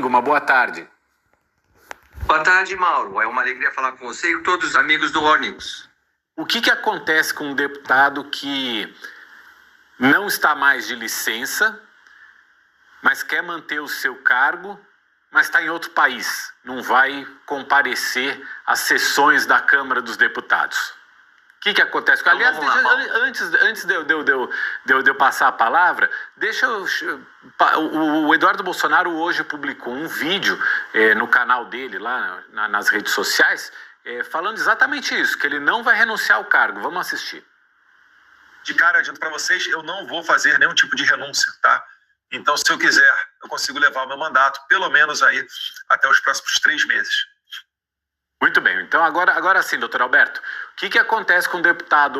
Uma boa tarde. Boa tarde, Mauro. É uma alegria falar com você e com todos os amigos do War News. O que acontece com um deputado que não está mais de licença, mas quer manter o seu cargo, mas está em outro país, não vai comparecer às sessões da Câmara dos Deputados? O que acontece? Então, aliás, antes de eu passar a palavra, o Eduardo Bolsonaro hoje publicou um vídeo no canal dele, lá nas redes sociais, falando exatamente isso, que ele não vai renunciar ao cargo. Vamos assistir. De cara, adianto para vocês, eu não vou fazer nenhum tipo de renúncia, tá? Então, se eu quiser, eu consigo levar o meu mandato, pelo menos aí, até os próximos 3 meses. Muito bem. Então, agora sim, doutor Alberto, o que acontece com um deputado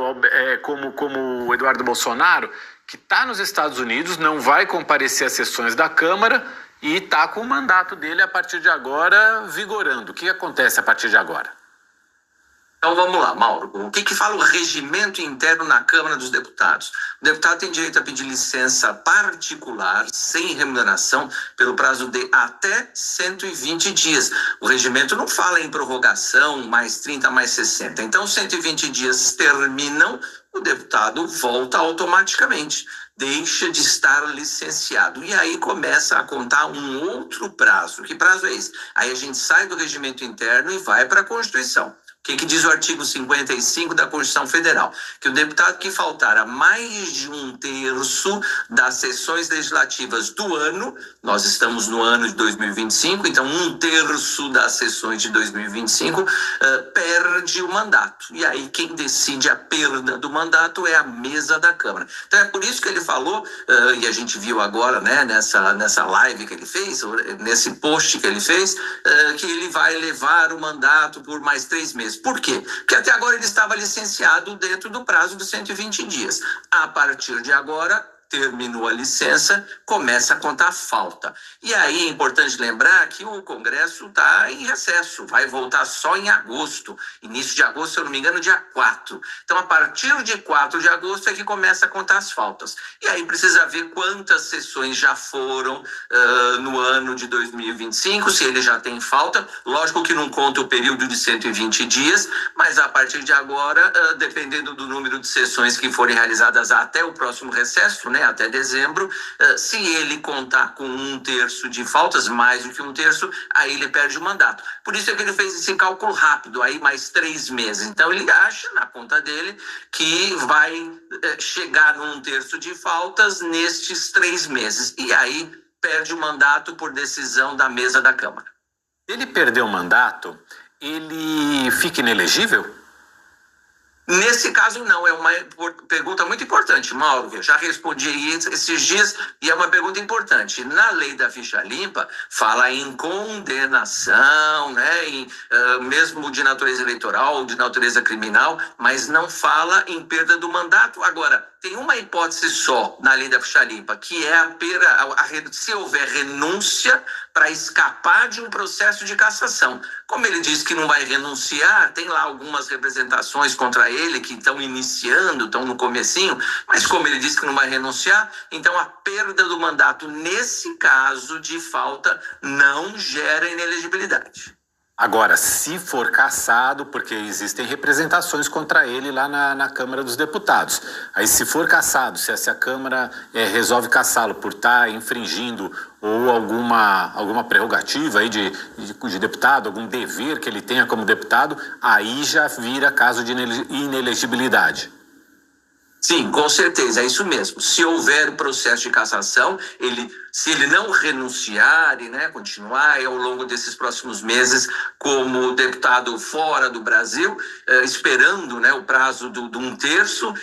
como o Eduardo Bolsonaro, que está nos Estados Unidos, não vai comparecer às sessões da Câmara e está com o mandato dele a partir de agora vigorando? O que acontece a partir de agora? Então vamos lá, Mauro. O que fala o regimento interno na Câmara dos Deputados? O deputado tem direito a pedir licença particular, sem remuneração, pelo prazo de até 120 dias. O regimento não fala em prorrogação, mais 30, mais 60. Então, 120 dias terminam, o deputado volta automaticamente. Deixa de estar licenciado. E aí começa a contar um outro prazo. Que prazo é esse? Aí a gente sai do regimento interno e vai para a Constituição. O que diz o artigo 55 da Constituição Federal? Que o deputado que faltar a mais de 1/3 das sessões legislativas do ano, nós estamos no ano de 2025, então 1/3 das sessões de 2025 perde o mandato. E aí quem decide a perda do mandato é a mesa da Câmara. Então é por isso que ele falou, e a gente viu agora, né, nessa live que ele fez, nesse post que ele fez, que ele vai levar o mandato por mais 3 meses. Por quê? Porque até agora ele estava licenciado dentro do prazo de 120 dias. A partir de agora, terminou a licença, começa a contar falta. E aí é importante lembrar que o Congresso está em recesso, vai voltar só em agosto. Início de agosto, se eu não me engano, dia 4. Então, a partir de 4 de agosto é que começa a contar as faltas. E aí precisa ver quantas sessões já foram no ano de 2025, se ele já tem falta. Lógico que não conta o período de 120 dias, mas a partir de agora, dependendo do número de sessões que forem realizadas até o próximo recesso, né, até dezembro, se ele contar com 1/3 de faltas, mais do que 1/3, aí ele perde o mandato. Por isso é que ele fez esse cálculo rápido, aí mais 3 meses. Então ele acha na conta dele que vai chegar no 1/3 de faltas nestes 3 meses. E aí perde o mandato por decisão da mesa da Câmara. Se ele perder o mandato, ele fica inelegível? Nesse caso, não. É uma pergunta muito importante, Mauro. Eu já respondi esses dias e é uma pergunta importante. Na lei da ficha limpa, fala em condenação, né? Mesmo de natureza eleitoral, de natureza criminal, mas não fala em perda do mandato. Agora, tem uma hipótese só na lei da ficha limpa, que é se houver renúncia para escapar de um processo de cassação. Como ele disse que não vai renunciar, tem lá algumas representações contra ele que estão iniciando, estão no comecinho, mas como ele disse que não vai renunciar, então a perda do mandato, nesse caso de falta, não gera inelegibilidade. Agora, se for cassado, porque existem representações contra ele lá na Câmara dos Deputados. Aí, se for cassado, se a Câmara resolve cassá-lo por estar infringindo ou alguma prerrogativa aí de deputado, algum dever que ele tenha como deputado, aí já vira caso de inelegibilidade. Sim, com certeza, é isso mesmo. Se houver processo de cassação, se ele não renunciar e, né, continuar ao longo desses próximos meses como deputado fora do Brasil, esperando, né, o prazo de 1/3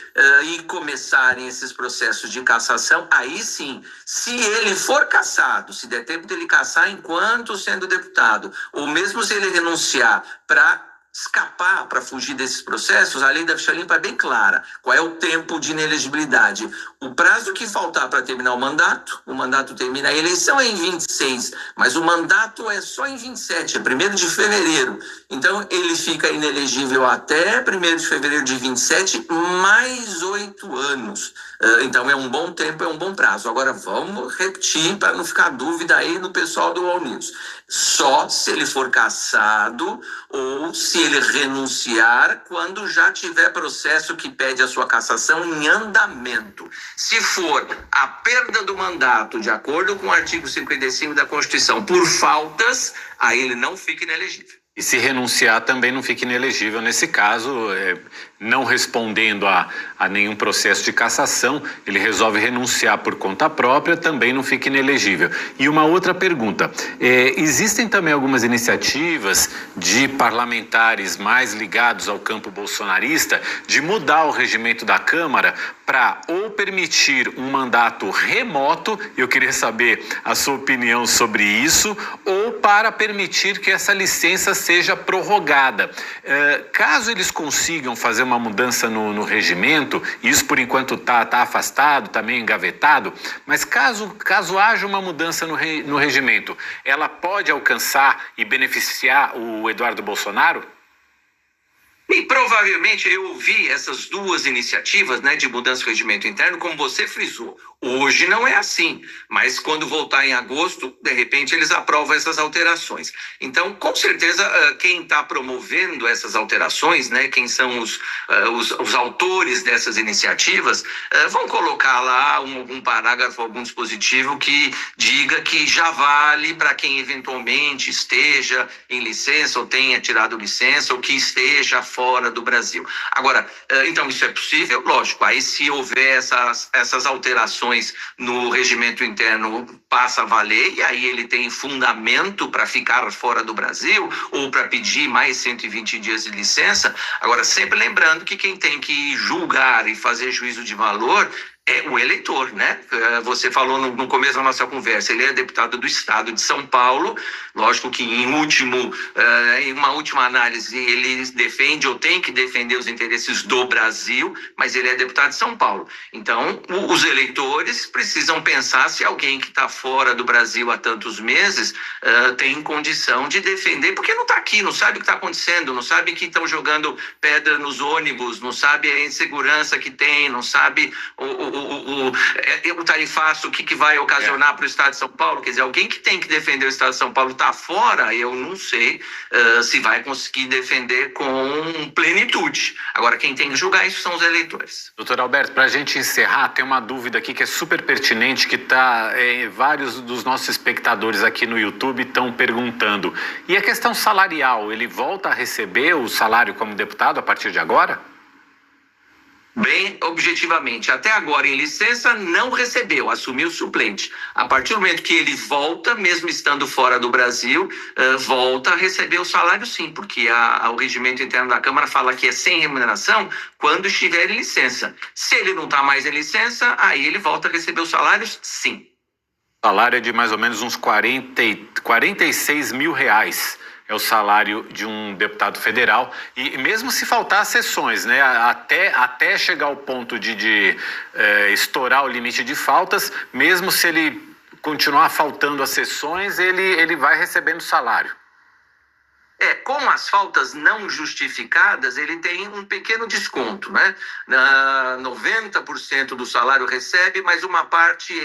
e começarem esses processos de cassação, aí sim, se ele for cassado, se der tempo dele cassar enquanto sendo deputado, ou mesmo se ele renunciar para escapar, para fugir desses processos, a lei da ficha limpa é bem clara. Qual é o tempo de inelegibilidade? O prazo que faltar para terminar o mandato termina, a eleição é em 26, mas o mandato é só em 27, é 1º de fevereiro. Então, ele fica inelegível até 1º de fevereiro de 27, mais 8 anos. Então, é um bom tempo, é um bom prazo. Agora, vamos repetir para não ficar dúvida aí no pessoal do All News. Só se ele for cassado ou se ele renunciar quando já tiver processo que pede a sua cassação em andamento. Se for a perda do mandato, de acordo com o artigo 55 da Constituição, por faltas, aí ele não fica inelegível. E se renunciar também não fica inelegível nesse caso, não respondendo a nenhum processo de cassação, ele resolve renunciar por conta própria, também não fica inelegível. E uma outra pergunta, existem também algumas iniciativas de parlamentares mais ligados ao campo bolsonarista de mudar o regimento da Câmara para ou permitir um mandato remoto, eu queria saber a sua opinião sobre isso, ou para permitir que essa licença seja prorrogada. Caso eles consigam fazer uma mudança no regimento, isso por enquanto está afastado, está meio engavetado, mas caso haja uma mudança no regimento, ela pode alcançar e beneficiar o Eduardo Bolsonaro? E provavelmente eu ouvi essas duas iniciativas, né, de mudança do regimento interno, como você frisou. Hoje não é assim, mas quando voltar em agosto, de repente eles aprovam essas alterações. Então, com certeza, quem está promovendo essas alterações, né, quem são os autores dessas iniciativas, vão colocar lá algum parágrafo, algum dispositivo que diga que já vale para quem eventualmente esteja em licença ou tenha tirado licença ou que esteja fora do Brasil. Agora, então isso é possível? Lógico, aí se houver essas alterações no regimento interno passa a valer e aí ele tem fundamento para ficar fora do Brasil ou para pedir mais 120 dias de licença. Agora, sempre lembrando que quem tem que julgar e fazer juízo de valor é o eleitor, né? Você falou no começo da nossa conversa, ele é deputado do estado de São Paulo, lógico que em uma última análise ele defende ou tem que defender os interesses do Brasil, mas ele é deputado de São Paulo. Então, os eleitores precisam pensar se alguém que está fora do Brasil há tantos meses tem condição de defender, porque não está aqui, não sabe o que está acontecendo, não sabe que estão jogando pedra nos ônibus, não sabe a insegurança que tem, não sabe o tarifaço, o que vai ocasionar para o Estado de São Paulo. Quer dizer, alguém que tem que defender o Estado de São Paulo está fora, eu não sei se vai conseguir defender com plenitude. Agora, quem tem que julgar isso são os eleitores. Doutor Alberto, para a gente encerrar, tem uma dúvida aqui que é super pertinente, que vários dos nossos espectadores aqui no YouTube estão perguntando. E a questão salarial, ele volta a receber o salário como deputado a partir de agora? Bem, objetivamente, até agora em licença não recebeu, assumiu suplente. A partir do momento que ele volta, mesmo estando fora do Brasil, volta a receber o salário sim, porque o regimento interno da Câmara fala que é sem remuneração quando estiver em licença. Se ele não está mais em licença, aí ele volta a receber os salários sim. O salário é de mais ou menos uns 46 mil reais. É o salário de um deputado federal, e mesmo se faltar sessões, né, até chegar ao ponto de estourar o limite de faltas, mesmo se ele continuar faltando as sessões, ele vai recebendo salário. Com as faltas não justificadas, ele tem um pequeno desconto, né? 90% do salário recebe, mas uma parte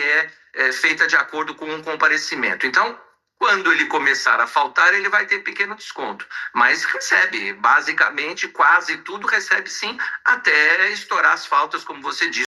é feita de acordo com um comparecimento. Então, quando ele começar a faltar, ele vai ter pequeno desconto. Mas recebe, basicamente, quase tudo recebe sim, até estourar as faltas, como você disse.